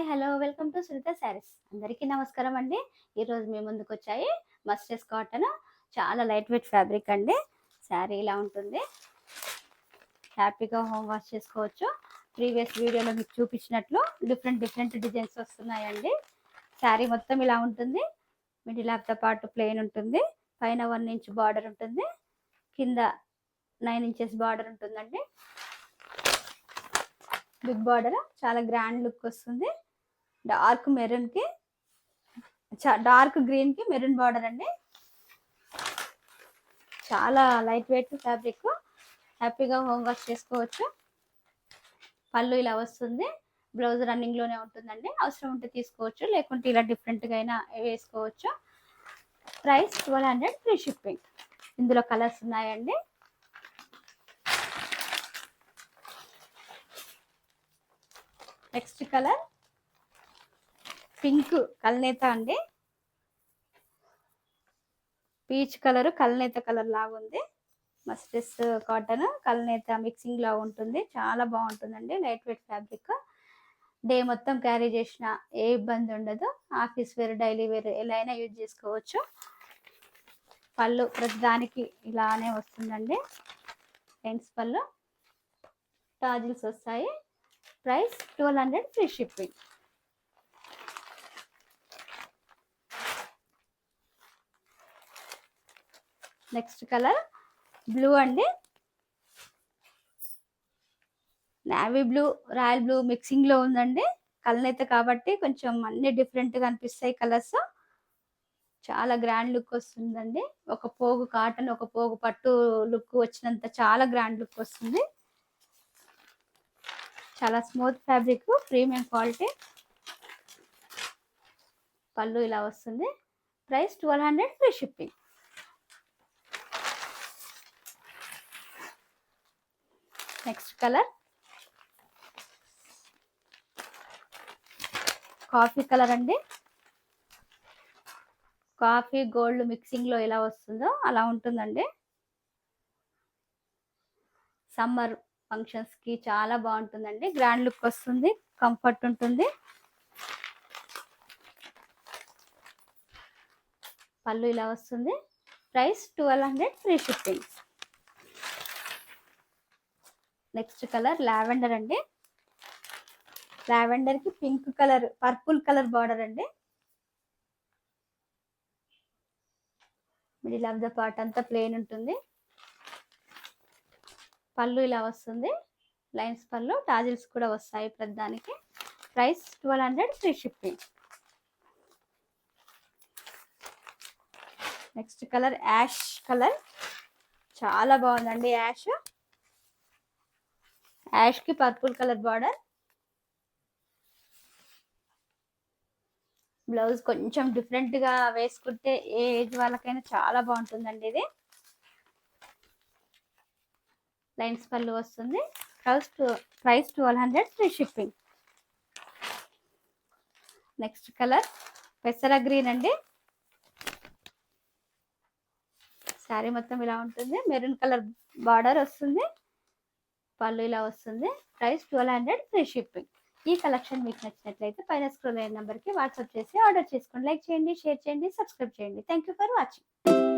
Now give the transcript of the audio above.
Hello welcome to Sunitha Sarees. అందరికీ నమస్కారం అండి. ఈరోజు మీ ముందుకు వచ్చాయి మస్టర్స్ కాటన్, చాలా లైట్ వెయిట్ ఫ్యాబ్రిక్ అండి. శారీ ఇలా ఉంటుంది, హ్యాపీగా హోమ్ వాష్ చేసుకోవచ్చు. ప్రీవియస్ వీడియోలో మీకు చూపించినట్లు డిఫరెంట్ డిజైన్స్ వస్తున్నాయండి. శారీ మొత్తం ఇలా ఉంటుంది. మిడిల్ ఆఫ్తో పాటు ప్లెయిన్ ఉంటుంది, పైన 1 ఇంచ్ బార్డర్ ఉంటుంది, కింద 9 ఇంచెస్ బార్డర్ ఉంటుందండి. బిగ్ బార్డర్, చాలా గ్రాండ్ లుక్ వస్తుంది. డార్క్ మెరూన్ కి డార్క్ గ్రీన్ కి మెరూన్ బార్డర్ అండి. చాలా లైట్ వెయిట్ ఫ్యాబ్రిక్, హ్యాపీగా హోమ్ వాష్ చేసుకోవచ్చు. పళ్ళు ఇలా వస్తుంది, బ్లౌజ్ రన్నింగ్ లోనే ఉంటుందండి. అవసరం ఉంటే తీసుకోవచ్చు, లేకుంటే ఇలా డిఫరెంట్ గా అయినా వేసుకోవచ్చు. Price 1200 free shipping. ఇందులో కలర్స్ ఉన్నాయండి. నెక్స్ట్ కలర్ పింక్ కల్నేత అండి. పీచ్ కలర్ కల్నేత కలర్ లాగా ఉంది. మస్టర్స్ కాటన్ కల్నేత మిక్సింగ్ లాగా ఉంటుంది. చాలా బాగుంటుందండి. లైట్ వెయిట్ ఫ్యాబ్రిక్, డే మొత్తం క్యారీ చేసిన ఏ ఇబ్బంది ఉండదు. ఆఫీస్ వేర్, డైలీ వేర్ ఎలా అయినా యూజ్ చేసుకోవచ్చు. పళ్ళు ప్రతి దానికి ఇలానే వస్తుందండి. లెన్స్ పళ్ళు, టాజిల్స్ వస్తాయి. Price 1200 free shipping. Next colour blue అండి. Navy blue, royal blue mixing లో ఉందండి. కలనైతే కాబట్టి కొంచెం అన్ని డిఫరెంట్ గా అనిపిస్తాయి కలర్స్. చాలా గ్రాండ్ లుక్ వస్తుందండి. ఒక పోగు కాటన్, ఒక పోగు పట్టు లుక్ వచ్చినంత చాలా గ్రాండ్ లుక్ వస్తుంది. చాలా స్మూత్ ఫ్యాబ్రిక్, ప్రీమియం క్వాలిటీ. పళ్ళు ఇలా వస్తుంది. Price 1200 free shipping. Next colour coffee colour అండి. కాఫీ గోల్డ్ మిక్సింగ్ లో ఎలా వస్తుందో అలా ఉంటుందండి. సమ్మర్ ఫంక్షన్స్ కి చాలా బాగుంటుందండి. గ్రాండ్ లుక్ వస్తుంది, కంఫర్ట్ ఉంటుంది. పళ్ళు ఇలా వస్తుంది. Price 1200 free shipping. Next colour lavender అండి. లావెండర్ కి pink colour, purple colour border అండి. మిడిల్ ఆఫ్ ద పార్ట్ అంతా ప్లెయిన్ ఉంటుంది. పళ్ళు ఇలా వస్తుంది, లైన్స్ పళ్ళు, టాజిల్స్ కూడా వస్తాయి ప్రతిదానికి. Price 1200 free shipping. Next colour ash colour, చాలా బాగుందండి. యాష్ కి పర్పుల్ కలర్ బార్డర్. బ్లౌజ్ కొంచెం డిఫరెంట్ గా వేసుకుంటే ఏ ఏజ్ వాళ్ళకైనా చాలా బాగుంటుందండి. ఇది లైన్స్ పళ్ళు వస్తుంది. Price 1200 free shipping. Next colour పెసర గ్రీన్ అండి. శారీ మొత్తం ఇలా ఉంటుంది. మెరూన్ కలర్ బార్డర్ వస్తుంది, పళ్ళు ఇలా వస్తుంది. Price 1200 free shipping. ఈ కలెక్షన్ మీకు నచ్చినట్లయితే పైన స్క్రోల్ అయిన నెంబర్కి వాట్సాప్ చేసి ఆర్డర్ చేసుకోండి. లైక్ చేయండి, షేర్ చేయండి, సబ్స్క్రైబ్ చేయండి. Thank you for watching.